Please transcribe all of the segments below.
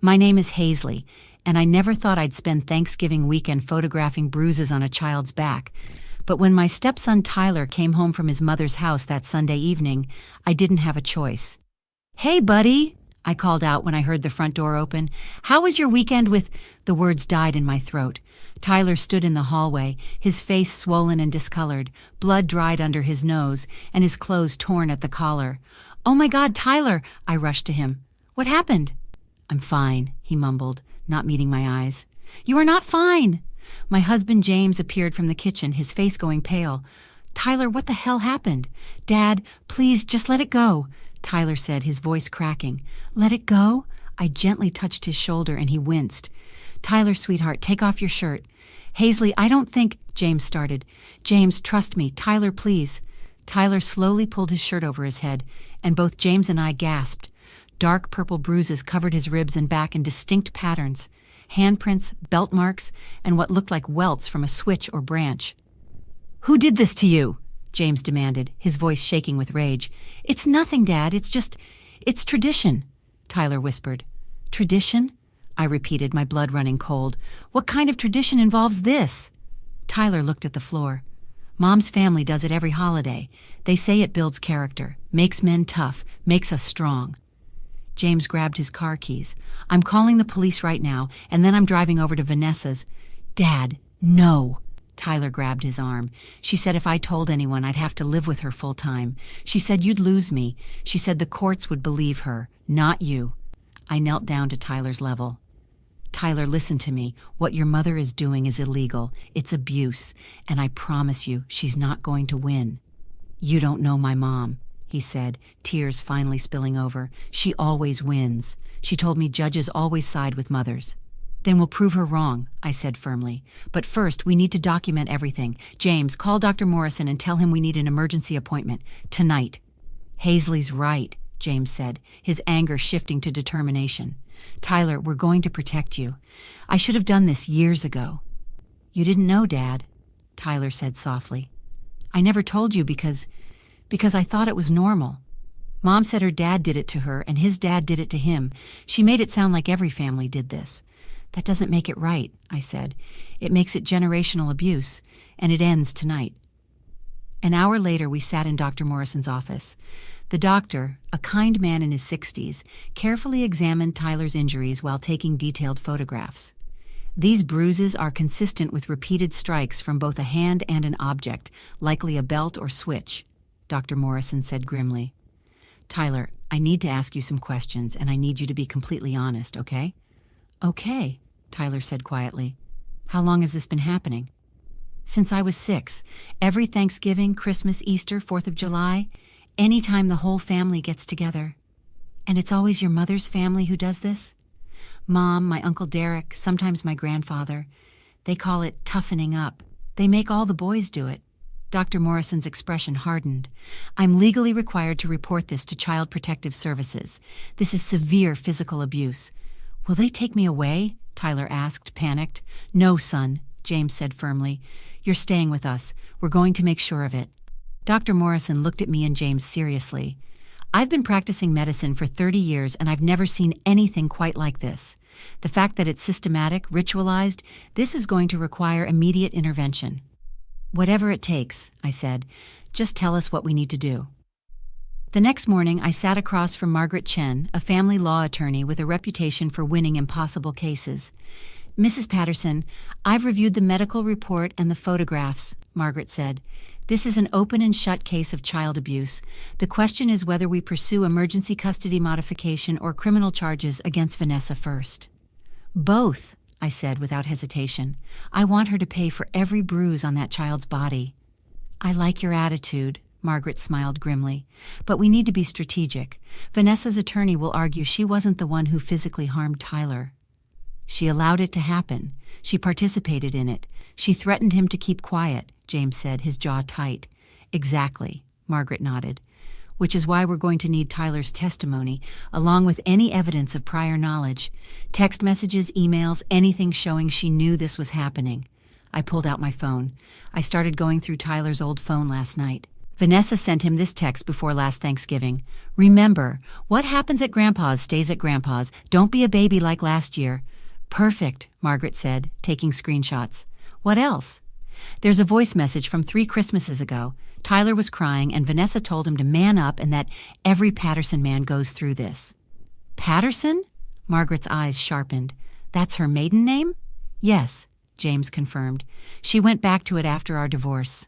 My name is Hazley, and I never thought I'd spend Thanksgiving weekend photographing bruises on a child's back. But when my stepson Tyler came home from his mother's house that Sunday evening, I didn't have a choice. "Hey, buddy," I called out when I heard the front door open. "How was your weekend with—" The words died in my throat. Tyler stood in the hallway, his face swollen and discolored, blood dried under his nose, and his clothes torn at the collar. "Oh my God, Tyler!" I rushed to him. "What happened?" "I'm fine," he mumbled, not meeting my eyes. "You are not fine!" My husband James appeared from the kitchen, his face going pale. "Tyler, what the hell happened?" "Dad, please, just let it go," Tyler said, his voice cracking. "Let it go?" I gently touched his shoulder and he winced. "Tyler, sweetheart, take off your shirt." "Hazley, I don't think—" James started. "James, trust me. Tyler, please." Tyler slowly pulled his shirt over his head, and both James and I gasped. Dark purple bruises covered his ribs and back in distinct patterns. Handprints, belt marks, and what looked like welts from a switch or branch. "Who did this to you?" James demanded, his voice shaking with rage. "It's nothing, Dad. It's tradition," Tyler whispered. "Tradition?" I repeated, my blood running cold. "What kind of tradition involves this?" Tyler looked at the floor. "Mom's family does it every holiday. They say it builds character, makes men tough, makes us strong." James grabbed his car keys. "I'm calling the police right now, and then I'm driving over to Vanessa's." "Dad, no!" Tyler grabbed his arm. "She said if I told anyone, I'd have to live with her full time. She said you'd lose me. She said the courts would believe her, not you." I knelt down to Tyler's level. "Tyler, listen to me. What your mother is doing is illegal. It's abuse, and I promise you, she's not going to win." "You don't know my mom," he said, tears finally spilling over. "She always wins. She told me judges always side with mothers." "Then we'll prove her wrong," I said firmly. "But first, we need to document everything. James, call Dr. Morrison and tell him we need an emergency appointment. Tonight." "Hazley's right," James said, his anger shifting to determination. "Tyler, we're going to protect you. I should have done this years ago." "You didn't know, Dad," Tyler said softly. "I never told you because I thought it was normal. Mom said her dad did it to her and his dad did it to him. She made it sound like every family did this." "That doesn't make it right," I said. "It makes it generational abuse, and it ends tonight." An hour later, we sat in Dr. Morrison's office. The doctor, a kind man in his 60s, carefully examined Tyler's injuries while taking detailed photographs. "These bruises are consistent with repeated strikes from both a hand and an object, likely a belt or switch," Dr. Morrison said grimly. "Tyler, I need to ask you some questions, and I need you to be completely honest, okay?" "Okay," Tyler said quietly. "How long has this been happening?" "Since I was 6. Every Thanksgiving, Christmas, Easter, 4th of July, any time the whole family gets together." "And it's always your mother's family who does this?" "Mom, my Uncle Derek, sometimes my grandfather. They call it toughening up. They make all the boys do it." Dr. Morrison's expression hardened. "I'm legally required to report this to Child Protective Services. This is severe physical abuse." "Will they take me away?" Tyler asked, panicked. "No, son," James said firmly. "You're staying with us. We're going to make sure of it." Dr. Morrison looked at me and James seriously. "I've been practicing medicine for 30 years and I've never seen anything quite like this. The fact that it's systematic, ritualized, this is going to require immediate intervention." "Whatever it takes," I said. "Just tell us what we need to do." The next morning, I sat across from Margaret Chen, a family law attorney with a reputation for winning impossible cases. "Mrs. Patterson, I've reviewed the medical report and the photographs," Margaret said. "This is an open and shut case of child abuse. The question is whether we pursue emergency custody modification or criminal charges against Vanessa first." "Both," I said without hesitation. "I want her to pay for every bruise on that child's body." "I like your attitude," Margaret smiled grimly. "But we need to be strategic. Vanessa's attorney will argue she wasn't the one who physically harmed Tyler." "She allowed it to happen. She participated in it. She threatened him to keep quiet," James said, his jaw tight. "Exactly," Margaret nodded. "Which is why we're going to need Tyler's testimony, along with any evidence of prior knowledge. Text messages, emails, anything showing she knew this was happening." I pulled out my phone. I started going through Tyler's old phone last night. Vanessa sent him this text before last Thanksgiving. "Remember, what happens at Grandpa's stays at Grandpa's. Don't be a baby like last year." "Perfect," Margaret said, taking screenshots. "What else?" "There's a voice message from 3 Christmases ago. Tyler was crying, and Vanessa told him to man up and that every Patterson man goes through this." "Patterson?" Margaret's eyes sharpened. "That's her maiden name?" "Yes," James confirmed. "She went back to it after our divorce."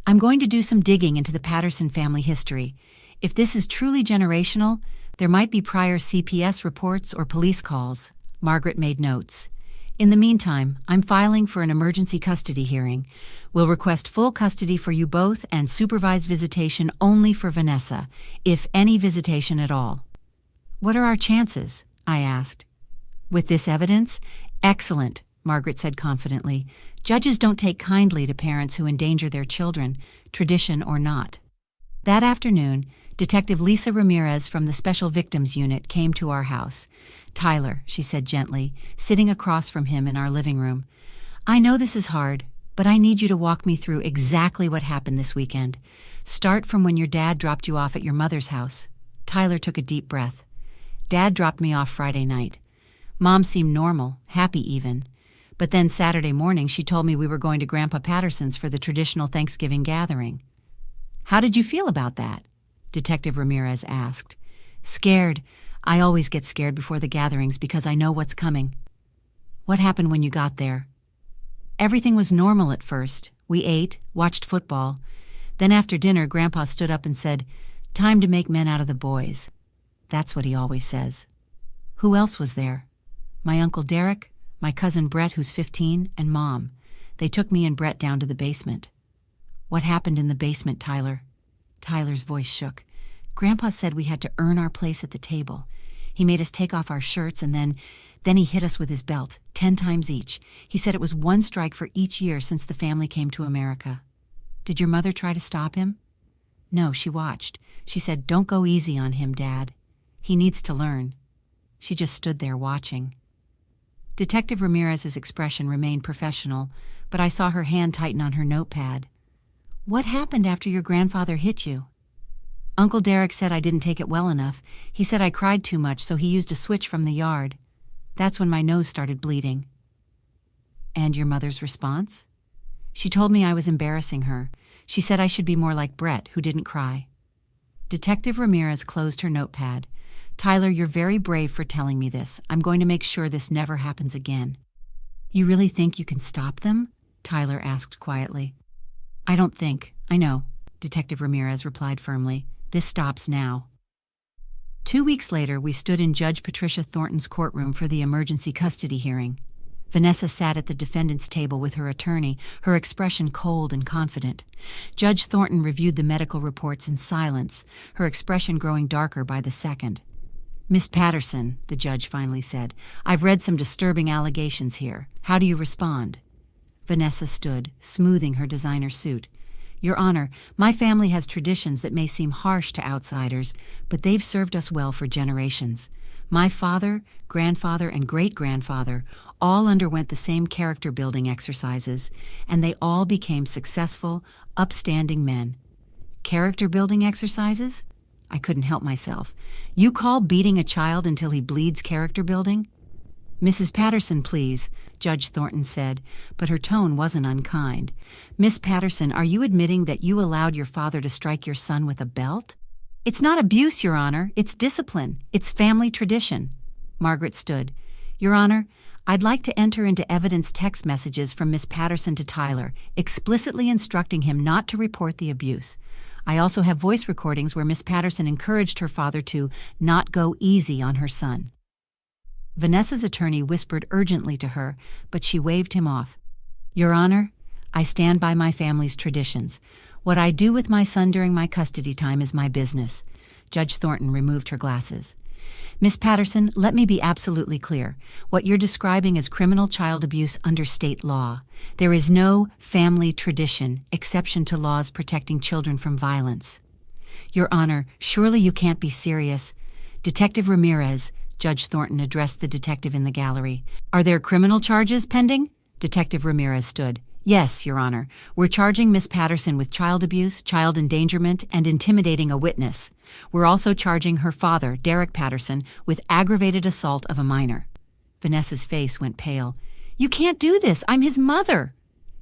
"I'm going to do some digging into the Patterson family history. If this is truly generational, there might be prior CPS reports or police calls." Margaret made notes. "In the meantime, I'm filing for an emergency custody hearing. We'll request full custody for you both and supervised visitation only for Vanessa, if any visitation at all." "What are our chances?" I asked. "With this evidence? Excellent," Margaret said confidently. "Judges don't take kindly to parents who endanger their children, tradition or not." That afternoon, Detective Lisa Ramirez from the Special Victims Unit came to our house. "Tyler," she said gently, sitting across from him in our living room, "I know this is hard, but I need you to walk me through exactly what happened this weekend. Start from when your dad dropped you off at your mother's house." Tyler took a deep breath. "Dad dropped me off Friday night. Mom seemed normal, happy even. But then Saturday morning she told me we were going to Grandpa Patterson's for the traditional Thanksgiving gathering." "How did you feel about that?" Detective Ramirez asked. "Scared. I always get scared before the gatherings because I know what's coming." "What happened when you got there?" "Everything was normal at first. We ate, watched football. Then after dinner, Grandpa stood up and said, 'Time to make men out of the boys.' That's what he always says." "Who else was there?" "My Uncle Derek, my cousin Brett, who's 15, and Mom. They took me and Brett down to the basement." "What happened in the basement, Tyler?" Tyler's voice shook. "Grandpa said we had to earn our place at the table. He made us take off our shirts and then he hit us with his belt, 10 times each. He said it was 1 strike for each year since the family came to America." "Did your mother try to stop him?" "No, she watched. She said, 'Don't go easy on him, Dad. He needs to learn.' She just stood there watching." Detective Ramirez's expression remained professional, but I saw her hand tighten on her notepad. "What happened after your grandfather hit you?" "Uncle Derek said I didn't take it well enough. He said I cried too much, so he used a switch from the yard. That's when my nose started bleeding." "And your mother's response?" "She told me I was embarrassing her. She said I should be more like Brett, who didn't cry." Detective Ramirez closed her notepad. "Tyler, you're very brave for telling me this. I'm going to make sure this never happens again." "You really think you can stop them?" Tyler asked quietly. "I don't think. I know," Detective Ramirez replied firmly. "This stops now." 2 weeks later, we stood in Judge Patricia Thornton's courtroom for the emergency custody hearing. Vanessa sat at the defendant's table with her attorney, her expression cold and confident. Judge Thornton reviewed the medical reports in silence, her expression growing darker by the second. "Miss Patterson," the judge finally said, "I've read some disturbing allegations here. How do you respond?" Vanessa stood, smoothing her designer suit. "Your Honor, my family has traditions that may seem harsh to outsiders, but they've served us well for generations. My father, grandfather, and great-grandfather all underwent the same character-building exercises, and they all became successful, upstanding men." "Character-building exercises?" I couldn't help myself. "You call beating a child until he bleeds character-building?" "Mrs. Patterson, please," Judge Thornton said, but her tone wasn't unkind. "Miss Patterson, are you admitting that you allowed your father to strike your son with a belt?" "It's not abuse, Your Honor. It's discipline. It's family tradition." Margaret stood. "Your Honor, I'd like to enter into evidence text messages from Miss Patterson to Tyler, explicitly instructing him not to report the abuse. I also have voice recordings where Miss Patterson encouraged her father to not go easy on her son." Vanessa's attorney whispered urgently to her, but she waved him off. "Your Honor, I stand by my family's traditions. What I do with my son during my custody time is my business." Judge Thornton removed her glasses. "Miss Patterson, let me be absolutely clear. What you're describing is criminal child abuse under state law. There is no family tradition, exception to laws protecting children from violence." "Your Honor, surely you can't be serious." "Detective Ramirez," Judge Thornton addressed the detective in the gallery. "Are there criminal charges pending?" Detective Ramirez stood. Yes, Your Honor. We're charging Miss Patterson with child abuse, child endangerment, and intimidating a witness. We're also charging her father, Derek Patterson, with aggravated assault of a minor. Vanessa's face went pale. You can't do this. I'm his mother.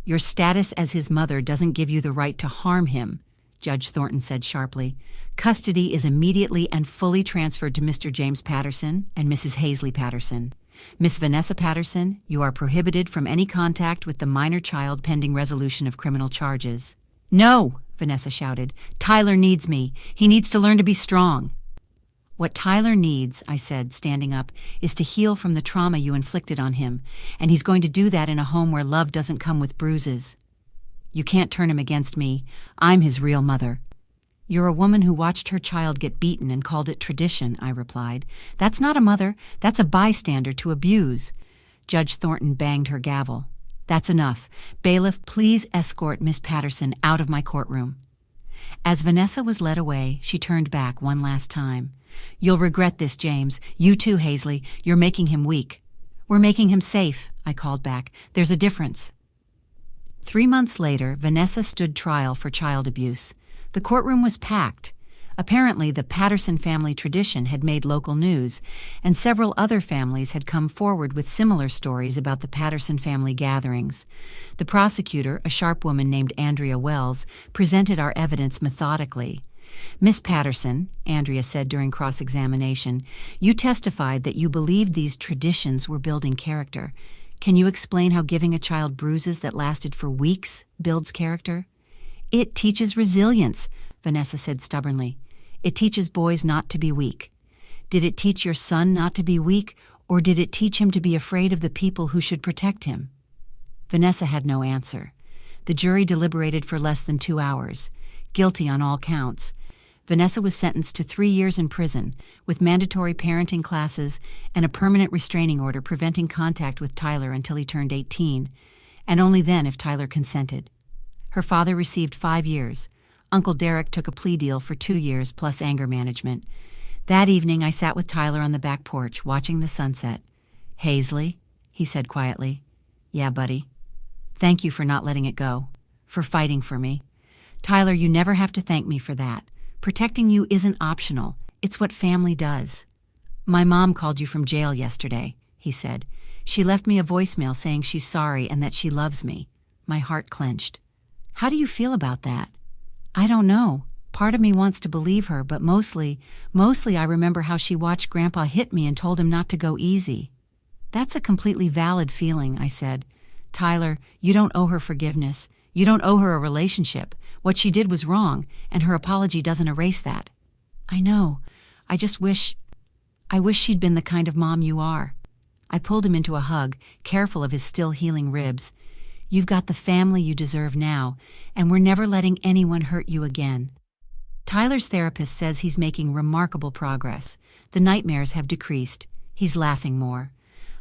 Your status as his mother doesn't give you the right to harm him, Judge Thornton said sharply. Custody is immediately and fully transferred to Mr. James Patterson and Mrs. Hazley Patterson. Miss Vanessa Patterson, you are prohibited from any contact with the minor child pending resolution of criminal charges. No, Vanessa shouted. Tyler needs me. He needs to learn to be strong. What Tyler needs, I said, standing up, is to heal from the trauma you inflicted on him, and he's going to do that in a home where love doesn't come with bruises. You can't turn him against me. I'm his real mother. You're a woman who watched her child get beaten and called it tradition, I replied. That's not a mother. That's a bystander to abuse. Judge Thornton banged her gavel. That's enough. Bailiff, please escort Miss Patterson out of my courtroom. As Vanessa was led away, she turned back one last time. You'll regret this, James. You too, Hazley. You're making him weak. We're making him safe, I called back. There's a difference. 3 months later, Vanessa stood trial for child abuse. The courtroom was packed. Apparently, the Patterson family tradition had made local news, and several other families had come forward with similar stories about the Patterson family gatherings. The prosecutor, a sharp woman named Andrea Wells, presented our evidence methodically. Miss Patterson, Andrea said during cross-examination, you testified that you believed these traditions were building character. Can you explain how giving a child bruises that lasted for weeks builds character? It teaches resilience, Vanessa said stubbornly. It teaches boys not to be weak. Did it teach your son not to be weak, or did it teach him to be afraid of the people who should protect him? Vanessa had no answer. The jury deliberated for less than 2 hours. Guilty on all counts. Vanessa was sentenced to 3 years in prison, with mandatory parenting classes and a permanent restraining order preventing contact with Tyler until he turned 18, and only then if Tyler consented. Her father received 5 years. Uncle Derek took a plea deal for 2 years plus anger management. That evening, I sat with Tyler on the back porch, watching the sunset. Hazley, he said quietly. Yeah, buddy. Thank you for not letting it go, for fighting for me. Tyler, you never have to thank me for that. Protecting you isn't optional. It's what family does. My mom called you from jail yesterday, he said. She left me a voicemail saying she's sorry and that she loves me. My heart clenched. How do you feel about that? I don't know. Part of me wants to believe her, but mostly I remember how she watched Grandpa hit me and told him not to go easy. That's a completely valid feeling, I said. Tyler, you don't owe her forgiveness. You don't owe her a relationship. What she did was wrong, and her apology doesn't erase that. I know. I wish she'd been the kind of mom you are. I pulled him into a hug, careful of his still healing ribs. You've got the family you deserve now, and we're never letting anyone hurt you again. Tyler's therapist says he's making remarkable progress. The nightmares have decreased. He's laughing more.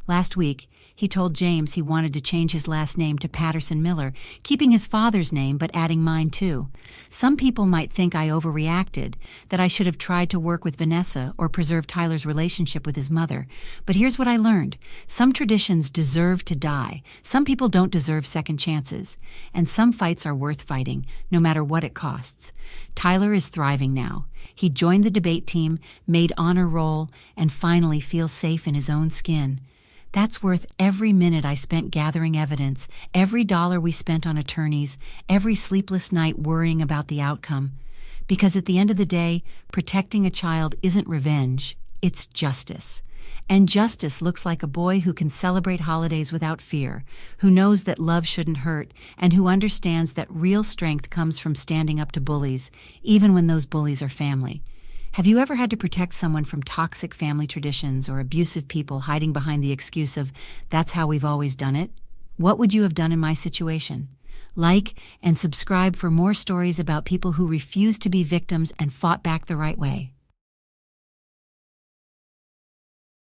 Last week, he told James he wanted to change his last name to Patterson Miller, keeping his father's name but adding mine too. Some people might think I overreacted, that I should have tried to work with Vanessa or preserve Tyler's relationship with his mother. But here's what I learned. Some traditions deserve to die. Some people don't deserve second chances. And some fights are worth fighting, no matter what it costs. Tyler is thriving now. He joined the debate team, made honor roll, and finally feels safe in his own skin. That's worth every minute I spent gathering evidence, every dollar we spent on attorneys, every sleepless night worrying about the outcome. Because at the end of the day, protecting a child isn't revenge, it's justice. And justice looks like a boy who can celebrate holidays without fear, who knows that love shouldn't hurt, and who understands that real strength comes from standing up to bullies, even when those bullies are family. Have you ever had to protect someone from toxic family traditions or abusive people hiding behind the excuse of, that's how we've always done it? What would you have done in my situation? Like and subscribe for more stories about people who refused to be victims and fought back the right way.